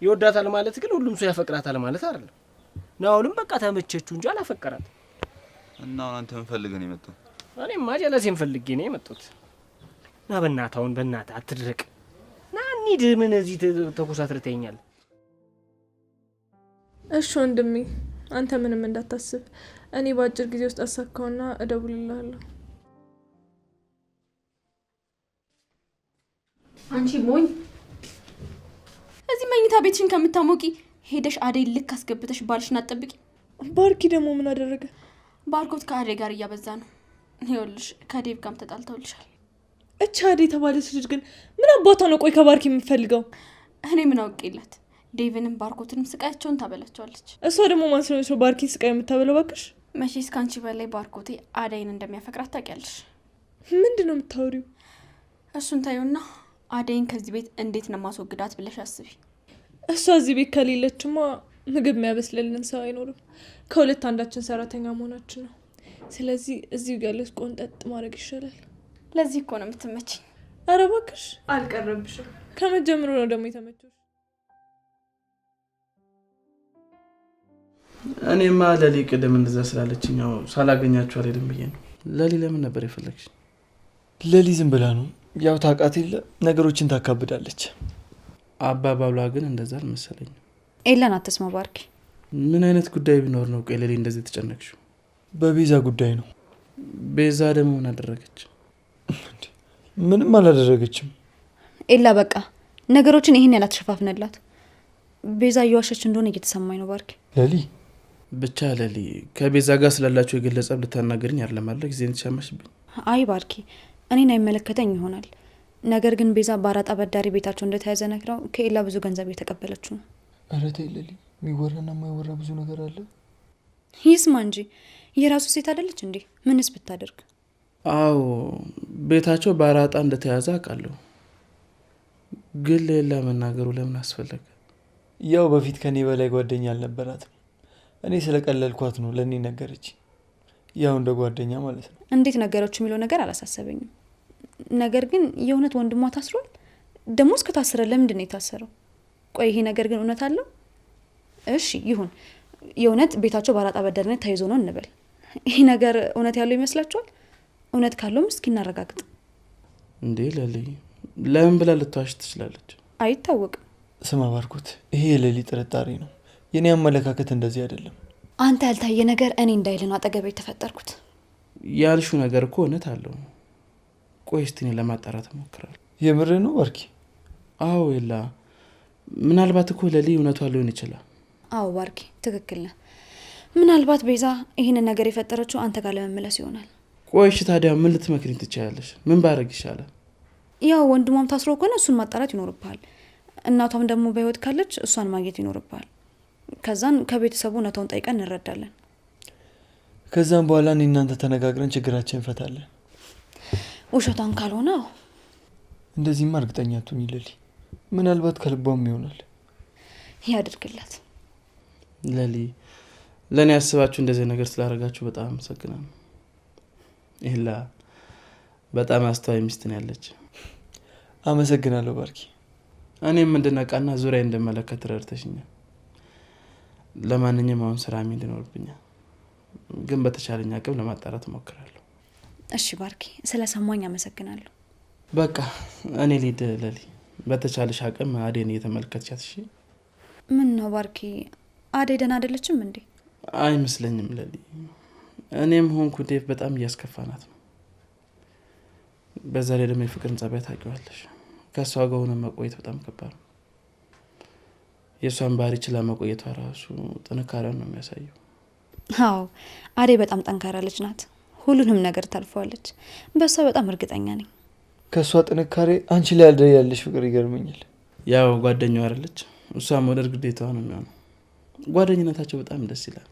ይወዳታል ማለት ግን ሁሉም ሰው ያፈቅራታል ማለት አይደለም። ናውልም በቃ ተመቸችው እንጂ አላፈቀራት። እና አሁን አንተ ምን ፈልገህ ነው የመጣው? እኔማ ጀለሴን ፈልጌ ነው የመጣሁት። ና በእናትህ አሁን በእናትህ አትድረቅ። ና እንሂድ። ምን እዚህ ተኮሳትረተኛል? እሺ ወንድሜ አንተ ምንም እንዳታስብ። እኔ በአጭር ጊዜ ውስጥ አሳካውና እደውልልሃለሁ። አንቺ ሞኝ፣ እዚህ መኝታ ቤትሽን ከምታሞቂ ሄደሽ አደይ ልክ አስገብተሽ ባልሽን አትጠብቂ። ባርኪ ደግሞ ምን አደረገ? ባርኮት ከአደይ ጋር እያበዛ ነው። ይኸውልሽ ከዴቭ ጋርም ተጣልተውልሻል። እቻ አደይ የተባለች ልጅ ግን ምን አባቷ ነው ቆይ ከባርኪ የምትፈልገው? እኔ ምን አውቄላት? ዴቭንም ባርኮትንም ስቃያቸውን ታበላቸዋለች። እሷ ደግሞ ማን ስለሆነች ነው ባርኪን ስቃይ የምታበለው? እባክሽ መቼስ ከአንቺ በላይ ባርኮቴ አደይን እንደሚያፈቅራት ታውቂያለሽ። ምንድን ነው የምታወሪው? እሱን ታዩና አደይን ከዚህ ቤት እንዴት ነው ማስወግዳት ብለሽ አስቢ። እሷ እዚህ ቤት ከሌለችማ ምግብ የሚያበስልልን ሰው አይኖርም። ከሁለት አንዳችን ሰራተኛ መሆናችን ነው። ስለዚህ እዚሁ ያለች ቆንጠጥ ማድረግ ይሻላል። ለዚህ እኮ ነው የምትመችኝ። ኧረ እባክሽ አልቀረብሽም። ከመጀመሩ ነው ደግሞ የተመቸሽ። እኔማ ለሊ ቅድም እንደዛ ስላለችኝ ያው ሳላገኛችሁ አልሄድም ብዬ ነው። ለሊ ለምን ነበር የፈለግሽ? ለሊ ዝም ብላ ነው ያው ታውቃት የለ ነገሮችን ታካብዳለች። አባባሏ ግን እንደዛ አልመሰለኝም። ኤላን አትስማ ባርኪ። ምን አይነት ጉዳይ ቢኖር ነው ቆይ ለሊ እንደዚህ ተጨነቅሽው? በቤዛ ጉዳይ ነው። ቤዛ ደግሞ ምን አደረገች? ምንም አላደረገችም። ኤላ በቃ ነገሮችን ይህን ያላትሸፋፍነላት። ቤዛ እየዋሸች እንደሆነ እየተሰማኝ ነው ባርኪ። ለሊ ብቻ ለሊ ከቤዛ ጋር ስላላችሁ የገለጸብ ልታናገርኝ አይደለም ጊዜ ተሻማሽብኝ። አይ ባርኪ እኔን አይመለከተኝ ይሆናል። ነገር ግን ቤዛ በአራጣ በዳሪ ቤታቸው እንደተያዘ ነግረው ከኤላ ብዙ ገንዘብ እየተቀበለችው ነው። ኧረ ተይ ለሊ፣ የሚወራና የማይወራ ብዙ ነገር አለ። ይስማ እንጂ የራሱ ሴት አይደለች እንዴ? ምንስ ብታደርግ? አዎ ቤታቸው በአራጣ እንደተያዘ አውቃለሁ። ግን ሌላ መናገሩ ለምን አስፈለገ? ያው በፊት ከኔ በላይ ጓደኛ አልነበራትም። እኔ ስለቀለልኳት ነው ለኔ ነገረች። ያው እንደ ጓደኛ ማለት ነው። እንዴት ነገሮች የሚለው ነገር አላሳሰበኝም። ነገር ግን የእውነት ወንድሟ ታስሯል? ደግሞ እስከታሰረ ለምንድን ነው የታሰረው? ቆይ ይሄ ነገር ግን እውነት አለው? እሺ ይሁን፣ የእውነት ቤታቸው በአራጣ በዳሪነት ተይዞ ነው እንበል። ይሄ ነገር እውነት ያለው ይመስላችኋል? እውነት ካለውም እስኪ እናረጋግጥ። እንዴ ለሊ ለምን ብላ ልትዋሽ ትችላለች? አይታወቅም። ስማ ባርኮት፣ ይሄ የሌሊ ጥርጣሬ ነው። የኔ አመለካከት እንደዚህ አይደለም። አንተ ያልታየ ነገር እኔ እንዳይል ነው አጠገቤ የተፈጠርኩት። ያልሽው ነገር እኮ እውነት አለው። ቆይ እስቲ እኔ ለማጣራት እሞክራለሁ። የምር ነው ባርኪ? አዎ የላ ምናልባት እኮ ለሊ እውነቷ ሊሆን ይችላል። አዎ ባርኪ ትክክል ነህ። ምናልባት ቤዛ ይህንን ነገር የፈጠረችው አንተ ጋር ለመመለስ ይሆናል። ቆይ እሺ ታዲያ ምን ልትመክሪኝ ትችላለሽ? ምን ባረግ ይሻላል? ያው ወንድሟም ታስሮ ከሆነ እሱን ማጣራት ይኖርብሃል። እናቷም ደግሞ በህይወት ካለች እሷን ማግኘት ይኖርብሃል። ከዛን ከቤተሰቡ እውነታውን ጠይቀን እንረዳለን። ከዛም በኋላ እኔ እናንተ ተነጋግረን ችግራችን እንፈታለን። ውሸቷን ካልሆነ እንደዚህማ እርግጠኛ አትሁኝ ለሊ። ምናልባት ከልቧም ይሆናል። ያድርግላት። ለእኔ ያስባችሁ እንደዚህ ነገር ስላደረጋችሁ በጣም አመሰግናለሁ። ይህላ በጣም አስተዋይ ሚስት ነው ያለች። አመሰግናለሁ ባርኪ። እኔም እንድነቃና ዙሪያ እንደመለከት ረድተሽኛል። ለማንኛውም አሁን ስራ መሄድ ይኖርብኛል፣ ግን በተቻለኝ አቅም ለማጣራት እሞክራለሁ። እሺ ባርኪ፣ ስለሰማኝ አመሰግናለሁ። በቃ እኔ ልሂድ። ለሊ በተቻለሽ አቅም አዴን እየተመለከትሻት እሺ? ምን ነው ባርኪ፣ አዴ ደህና አይደለችም እንዴ? አይመስለኝም ለሊ። እኔም ሆንኩ ዴቭ በጣም እያስከፋናት ነው። በዛ ላይ ደግሞ የፍቅርን ጸባይ ታውቂዋለሽ። ከእሷ ጋር ሆነ መቆየት በጣም ከባድ ነው። የእሷን ባህሪ ችላ መቆየቷ ራሱ ጥንካሬውን ነው የሚያሳየው። አዎ አዴ በጣም ጠንካራ ልጅ ናት። ሁሉንም ነገር ታልፈዋለች። በእሷ በጣም እርግጠኛ ነኝ። ከእሷ ጥንካሬ አንቺ ላይ ያለ ያለሽ ፍቅር ይገርመኛል። ያው ጓደኛዋ አይደለች፣ እሷ መውደድ ግዴታዋ ነው የሚሆነው። ጓደኝነታቸው በጣም ደስ ይላል።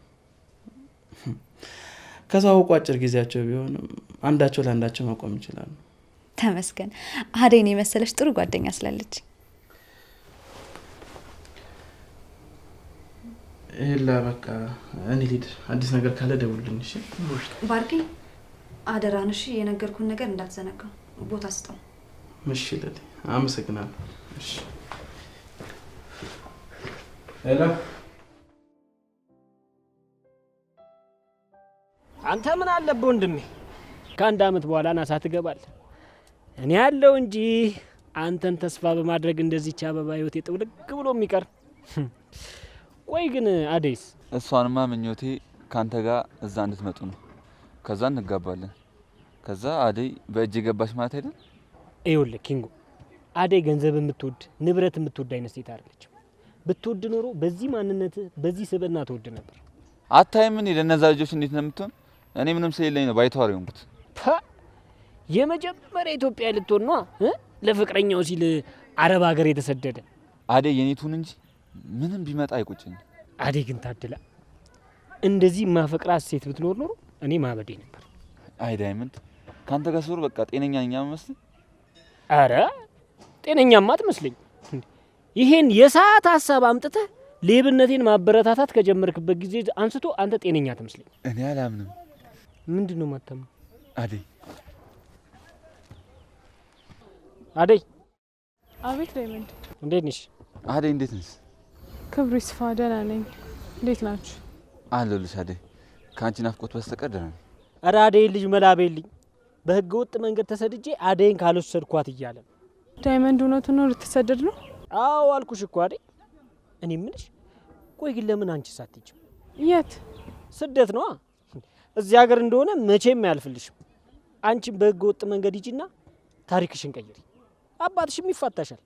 ከዛው አጭር ጊዜያቸው ቢሆንም አንዳቸው ለአንዳቸው መቆም ይችላሉ። ተመስገን አዴን የመሰለች ጥሩ ጓደኛ ስላለች። ይላ በቃ እኔ ልሂድ። አዲስ ነገር ካለ ደውልልኝ እሺ? ባርኪ አደራን እሺ፣ የነገርኩን ነገር እንዳትዘነጋው፣ ቦታ ስጠው። እሺ ለሊ፣ አመሰግናለሁ። እሺ ሄሎ። አንተ ምን አለብህ ወንድሜ? ከአንድ አመት በኋላ ናሳ ትገባለህ። እኔ ያለው እንጂ አንተን ተስፋ በማድረግ እንደዚህች አበባ ህይወቴ ጥውልግ ብሎ የሚቀር። ቆይ ግን አዴይስ? እሷንማ ምኞቴ ካንተ ጋር እዛ እንድትመጡ ነው። ከዛ እንጋባለን። ከዛ አዴይ በእጅ ገባሽ ማለት አይደል? ይኸውልህ ኪንጎ፣ አዴይ ገንዘብ የምትወድ ንብረት የምትወድ አይነት ሴት አይደለችም። ብትወድ ኖሮ በዚህ ማንነት በዚህ ስብዕና ትወድ ነበር። አታይም? እኔ ለነዛ ልጆች እንዴት ነው የምትሆን? እኔ ምንም ስለሌለኝ ነው ባይተዋር የሆንኩት። የመጀመሪያ ኢትዮጵያ ልትሆን ነው ለፍቅረኛው ሲል አረብ ሀገር የተሰደደ። አዴይ የኔቱን እንጂ ምንም ቢመጣ አይቆጭኝ። አዴይ ግን ታድላ። እንደዚህ ማፈቅራት ሴት ብትኖር ኖሮ እኔ ማበዴ ነበር። አይ ዳይመንድ፣ ካንተ ጋር ሱር በቃ ጤነኛ ነኝ መስል። አረ ጤነኛማ አትመስለኝ። ይሄን የሰዓት ሀሳብ አምጥተህ ሌብነቴን ማበረታታት ከጀመርክበት ጊዜ አንስቶ አንተ ጤነኛ አትመስለኝ። እኔ አላምንም። ምንድነው ማታምነው? አዴይ አዴይ። አቤት ዳይመንድ፣ እንዴት ነሽ? አዴይ እንዴት ነሽ? ክብሩ ይስፋ፣ ደህና ነኝ። እንዴት ናችሁ? አለሁልሽ አዴይ። ከአንቺ ናፍቆት በስተቀር ደህና ነኝ። ኧረ አዴይ ልጅ መላቤልኝ በህገ ወጥ መንገድ ተሰድጄ አዴይን ካልወሰድኳት እያለ ዳይመንድ፣ እውነቱን ነው? ልትሰደድ ነው? አዎ አልኩሽ እኮ አዴይ። እኔ ምንሽ፣ ቆይ ግን ለምን አንቺ ሳትሄጂም? የት? ስደት ነዋ። እዚህ ሀገር እንደሆነ መቼም አያልፍልሽም። አንቺም በህገ ወጥ መንገድ ሂጂና ታሪክሽን ቀይሪ። አባትሽም ይፋታሻል፣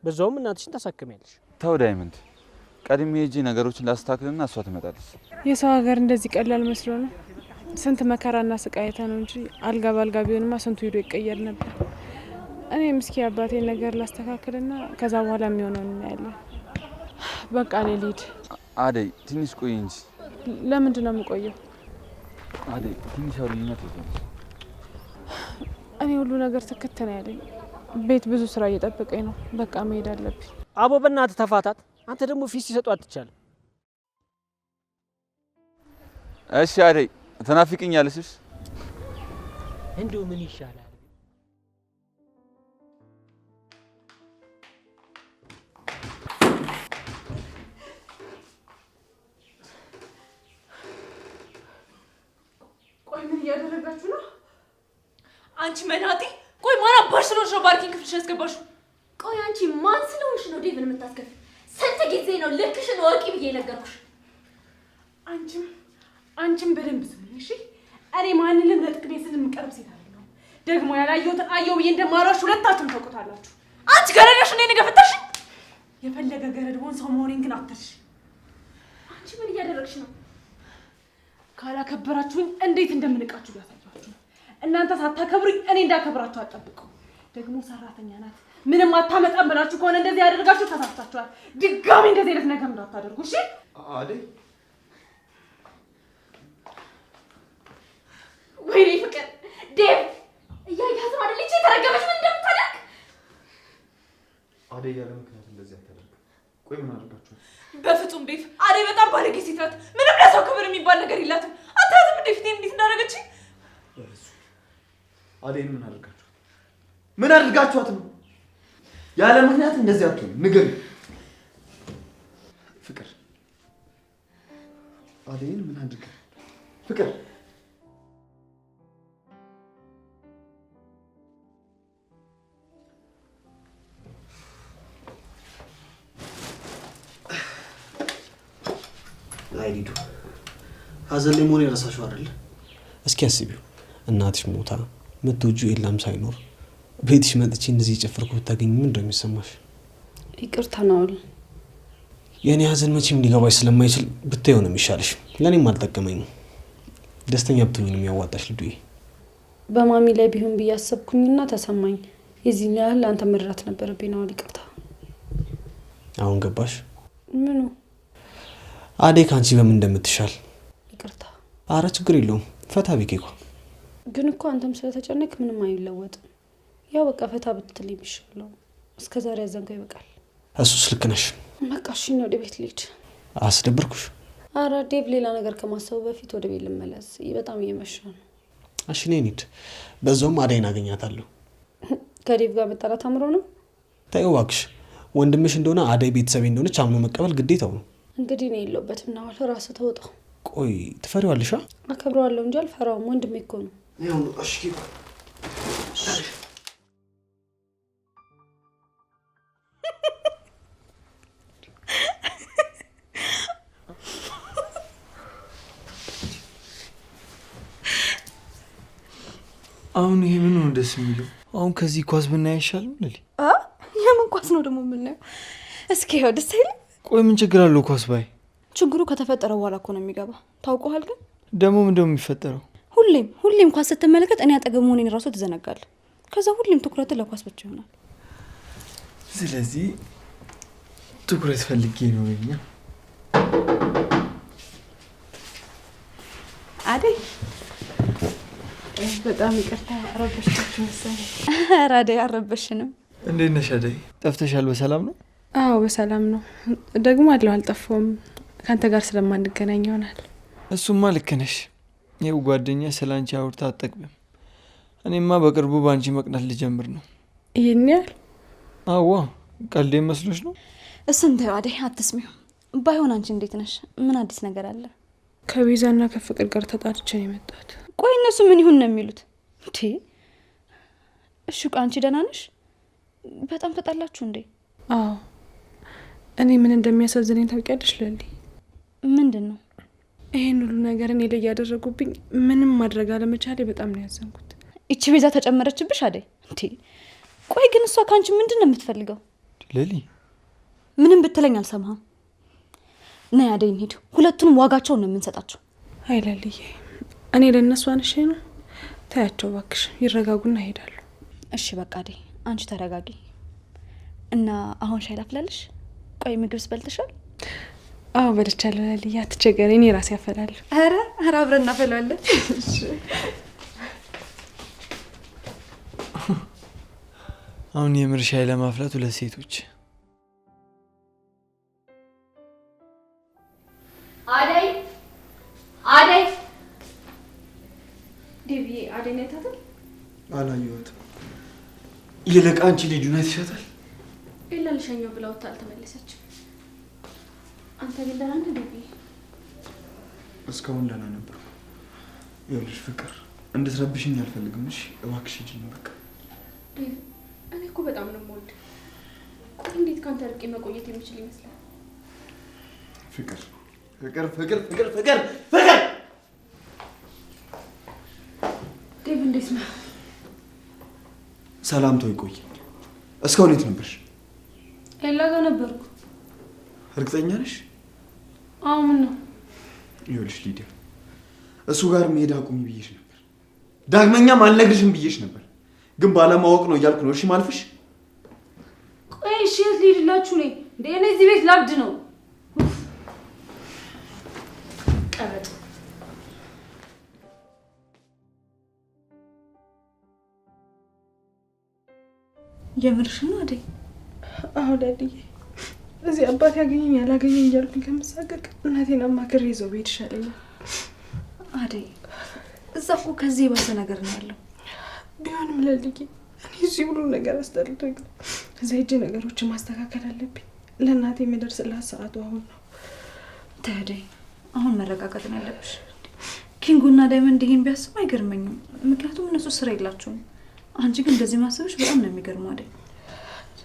በዛውም እናትሽን ታሳክሚያለሽ። ተው ዳይመንድ፣ ቀድሜ ሄጄ ነገሮችን ላስተካክልና እሷ ትመጣለች። የሰው ሀገር እንደዚህ ቀላል መስሎ ነው? ስንት መከራና ስቃይታ ነው እንጂ አልጋ ባልጋ ቢሆንማ ስንቱ ሄዶ ይቀየር ነበር። እኔም እስኪ አባቴን ነገር ላስተካክልና ከዛ በኋላ የሚሆነው እናያለን። በቃ እኔ ልሂድ። አዴይ ትንሽ ቆይ እንጂ። ለምንድን ነው የምቆየው? አዴይ ትንሽ አውሪኝና ትይዛለሽ። እኔ ሁሉ ነገር ትክት ነው ያለኝ። ቤት ብዙ ስራ እየጠበቀኝ ነው። በቃ መሄድ አለብኝ። አቦ በእናትህ ተፋታት። አንተ ደግሞ ፊት ሲሰጡ አትቻልም። እሺ አዴይ ትናፍቅኛለሽ። እንደው ምን ይሻላል? ቆይ ምን እያደረጋችሁ ነው? አንቺ መናጤ! ቆይ ማን አባሽ ስለሆንሽ ነው ባርኪን ክፍልሽ ያስገባሽው? ቆይ አንቺ ማን ስለሆንሽ ነው ዴቭን የምታስከፊ? ስንት ጊዜ ነው ልክሽን ወቂ ብዬ ነገርኩሽ? አንቺም በደንብ ስሙኝ እሺ። እኔ ማንንም ለጥቅሜ ስል የምቀርብ ሴት አይደለሁም። ደግሞ ያላየሁትን አየሁ ብዬ እንደማሏሽ ሁለታችሁም ታውቁታላችሁ። አንቺ ገረዳሽ እንዴ ነገፈተሽ? የፈለገ ገረድ ሆን ሰው መሆኔን ግን አትርሽ። አንቺ ምን እያደረግሽ ነው? ካላከበራችሁኝ እንዴት እንደምንቃችሁ ያሳያችሁ። እናንተ ሳታከብሩኝ እኔ እንዳከብራችሁ አጠብቁ። ደግሞ ሰራተኛ ናት ምንም አታመጣም ብላችሁ ከሆነ እንደዚህ ያደርጋችሁ ተሳስታችኋል። ድጋሚ እንደዚህ አይነት ነገር እንዳታደርጉ እሺ? አዴይ ወይኔ ፍቅር! ዴቭ እያያት ነው አይደል? እቺ የተረገመች ምን እንደምታደርግ አደይ ያለ ምክንያት እንደዚህ አታደርግ። ቆይ ምን አድርጋችሁ? በፍጹም ዴቭ፣ አደይ በጣም ባለጌ ሴት ናት። ምንም ለሰው ክብር የሚባል ነገር የላትም። አታያትም እንዴ ፊቴን እንዴት እንዳደረገች? አደይን ምን አድርጋችሁ? ምን አድርጋችኋት ነው? ያለ ምክንያት እንደዚህ አትሆን። ንገር ፍቅር፣ አደይን ምን አድርጋ? ፍቅር አይዲዱ ሀዘን ላይ መሆን የራሳችሁ አይደል? እስኪ አስቢው፣ እናትሽ ሞታ የምትወጂው የለም ሳይኖር ቤትሽ መጥቼ እንደዚህ የጨፈርኩ ብታገኝ ምን እንደሚሰማሽ? ይቅርታ ናውል። የእኔ ሀዘን መቼም ሊገባሽ ስለማይችል ብታየው ነው የሚሻልሽ። ለእኔም አልጠቀመኝም። ደስተኛ ብትሆኝ ነው የሚያዋጣሽ ልዱዬ። በማሚ ላይ ቢሆን ብዬ አሰብኩኝና ተሰማኝ። የዚህን ያህል አንተ መድራት ነበረብኝ ናውል። ይቅርታ። አሁን ገባሽ? ምኑ? አደይ ከአንቺ በምን እንደምትሻል። ይቅርታ። አረ ችግር የለውም። ፈታ ቢኬኳ ግን እኮ አንተም ስለተጨነቅ ምንም አይለወጥም። ያው በቃ ፈታ ብትል የሚሻለው። እስከዛሬ ያዘንከው ይበቃል። እሱስ ልክ ነሽ። በቃ እሺ፣ ወደ ቤት ልሂድ። አስደብርኩሽ? አረ ዴቭ፣ ሌላ ነገር ከማሰቡ በፊት ወደ ቤት ልመለስ። በጣም እየመሸ ነው። እሺ ነይ እንሂድ። በዛውም አደይን አገኛታለሁ። ከዴቭ ጋር መጣላት አምሮ ነው? ተይው እባክሽ። ወንድምሽ እንደሆነ አደይ ቤተሰቤ እንደሆነች አምኖ መቀበል ግዴታው ነው። እንግዲህ ነው የለውበትም ነው ራስህ ተወጣው። ቆይ ትፈሪዋለሽ? አከብረዋለሁ እንጂ አልፈራውም። ወንድሜ እኮ ነው። ያው እሺ። አሁን ይሄ ምን ነው ደስ የሚለው? አሁን ከዚህ ኳስ ብናይ አይሻልም? ለሊ የምን ኳስ ነው ደግሞ የምናየው? እስኪ ይኸው ደስ አይልም? ቆይ ምን ችግር አለው ኳስ ባይ? ችግሩ ከተፈጠረ በኋላ እኮ ነው የሚገባ። ታውቀዋል። ግን ደግሞ ምንድነው የሚፈጠረው? ሁሌም ኳስ ስትመለከት እኔ አጠገብ መሆኔን ራሱ ትዘነጋለህ። ከዛ ሁሌም ትኩረት ለኳስ ብቻ ይሆናል። ስለዚህ ትኩረት ፈልጌ ነው የኛ አደይ። በጣም ይቅርታ አረበሽኩሽ መሰለኝ። ኧረ አደይ አረበሽንም። እንዴት ነሽ አደይ? ጠፍተሻል። በሰላም ነው? አዎ በሰላም ነው። ደግሞ አለው አልጠፋሁም። ካንተ ጋር ስለማንገናኝ ይሆናል። እሱማ ልክ ነሽ። ይኸው ጓደኛ ስላንቺ አውርታ አትጠግብም። እኔማ በቅርቡ ባንቺ መቅናት ልጀምር ነው። ይሄን ያህል? አዋ ቀልዴ መስሎሽ ነው? እሱን ተይው አደይ፣ አትስሚው። ባይሆን አንቺ እንዴት ነሽ? ምን አዲስ ነገር አለ? ከቤዛና ከፍቅር ጋር ተጣልቼ ነው የመጣሁት። ቆይ እነሱ ምን ይሁን ነው የሚሉት? እንዴ እሺ፣ ቆይ አንቺ ደህና ነሽ? በጣም ተጣላችሁ እንዴ? አዎ። እኔ ምን እንደሚያሳዝነኝ ታውቂያለሽ ለሊ? ምንድን ነው? ይሄን ሁሉ ነገር እኔ ላይ ያደረጉብኝ ምንም ማድረግ አለመቻሌ በጣም ነው ያዘንኩት። እቺ ቤዛ ተጨመረችብሽ አደይ? እንዴ ቆይ ግን እሷ ካንቺ ምንድን ነው የምትፈልገው? ለሊ ምንም ብትለኝ አልሰማህም። ነይ አደይ እንሂድ። ሁለቱንም ዋጋቸውን ነው የምንሰጣቸው። አይ ለልዬ፣ እኔ ለእነሱ አንሼ ነው። ታያቸው እባክሽ፣ ይረጋጉና ይሄዳሉ። እሺ በቃ አደይ አንቺ ተረጋጊ እና አሁን ሻይ ላፍላለሽ? ቆይ ምግብስ በልተሻል? አዎ በልቻለሁ ለልዬ፣ አትቸገሪ፣ እኔ ራሴ ያፈላለሁ። ኧረ አብረን እናፈላለን። አሁን የምር ሻይ ለማፍላት ሁለት ሴቶች። አደይ አደይ ዴቪ አደይ ነው ታተል? አላየኋትም። ይልቅ አንቺ ልጁን አይተሻታል? ኢላ ልሸኘው ብላ ወጣ አልተመለሰችም። አንተ ግን ደህና ነህ ዴቪ? እስካሁን ደህና ነበር። ይኸውልሽ ፍቅር፣ እንድትረብሽኝ አልፈልግም። እሺ እባክሽ ሂጂኝ በቃ። ዴቪ እኔ እኮ በጣም ነው የምወድህ። እንዴት ካንተ ርቄ መቆየት የሚችል ይመስላል? ፍቅር ፍቅር ፍቅር ፍቅር ፍቅር ፍቅር። ዴቪ እንዴት ነህ? ሰላምታው ይቆይ። እስካሁን የት ነበርሽ? ኤላ ጋር ነበርኩ። እርግጠኛ ነሽ? አዎ ምን ነው? ይኸውልሽ ሊዲያ፣ እሱ ጋር መሄድ አቁሚ ብዬሽ ነበር። ዳግመኛም አልነግርሽም ብዬሽ ነበር፣ ግን ባለማወቅ ነው እያልኩ ነው። እሺ ማልፍሽ? ቆይ እሺ የት ልሂድላችሁ ነኝ እንዴ? እኔ እዚህ ቤት ላብድ ነው። ቀበጥ የምርሽ ነው አደይ? አሁን ዳድዬ እዚህ አባት ያገኘኝ ያላገኘኝ እያልኩኝ ከምሳቀቅ እናቴን አማክሬ ይዘው ብሄድ ይሻለኛል። አደይ እዛ እኮ ከዚህ የባሰ ነገር ነው ያለው። ቢሆንም ለልዬ እኔ እዚህ ሁሉ ነገር አስጠልቶኝ እዛ ሄጄ ነገሮችን ማስተካከል አለብኝ። ለእናቴ የሚደርስላት ሰዓቱ አሁን ነው። ተይ አደይ አሁን መረጋጋት ነው ያለብሽ። ኪንጉና ዳይመንድ ይሄን ቢያስቡ አይገርመኝም፣ ምክንያቱም እነሱ ስራ የላቸውም። አንቺ ግን እንደዚህ ማሰብሽ በጣም ነው የሚገርመው አደይ።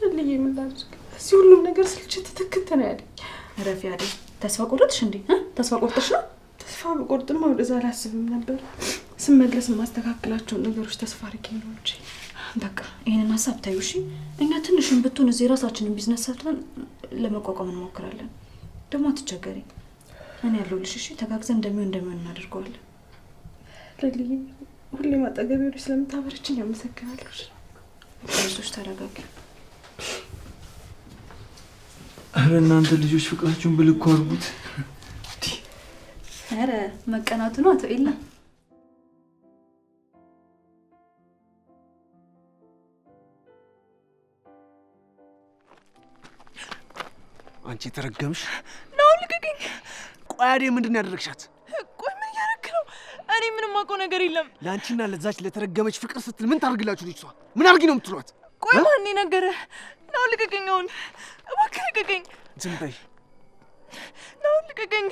ለልዬ ምን ላድርግ? እዚህ ሁሉም ነገር ስልችት ትክክት ነው ያለኝ። ረፊ አደይ ተስፋ ቆረጥሽ እንዴ? ተስፋ ቆርጠሽ ነው? ተስፋ በቆርጥማ ወደዛ አላስብም ነበር። ስመለስ የማስተካከላቸውን ነገሮች ተስፋ አድርጌ ነው እንጂ። በቃ ይሄንን ሀሳብ ታዩ እሺ። እኛ ትንሽም ብትሆን እዚህ ራሳችንን ቢዝነስ ሰርተን ለመቋቋም እንሞክራለን። ደግሞ አትቸገሪ፣ እኔ ያለሁልሽ እሺ። ተጋግዘን እንደሚሆን እናደርገዋለን። ለልዬ ሁሌም አጠገቤ ሆነሽ ስለምታበረችኝ አመሰግናለሁ። አይዞሽ ተረጋጊ። አረ እናንተ ልጆች ፍቅራችሁን ብልኩ አድርጉት። አረ መቀናቱ ነው አቶ ኤላ። አንቺ ተረገምሽ ነው። ልቀቀኝ። ቆይ አደይ ምንድን ነው ያደረግሻት? ቆይ ምን ያደረክ ነው? እኔ ምንም አውቀው ነገር የለም። ለአንቺና ለዛች ለተረገመች ፍቅር ስትል ምን ታደርግላችሁ? ልጅቷ ምን አድርጊ ነው የምትሏት? ቆይ ማን ነገረህ? ነው ልቀቀኝ። አሁን እባክህ ልቀቀኝ። ዝም በይ። ነው ልቀቀኝ።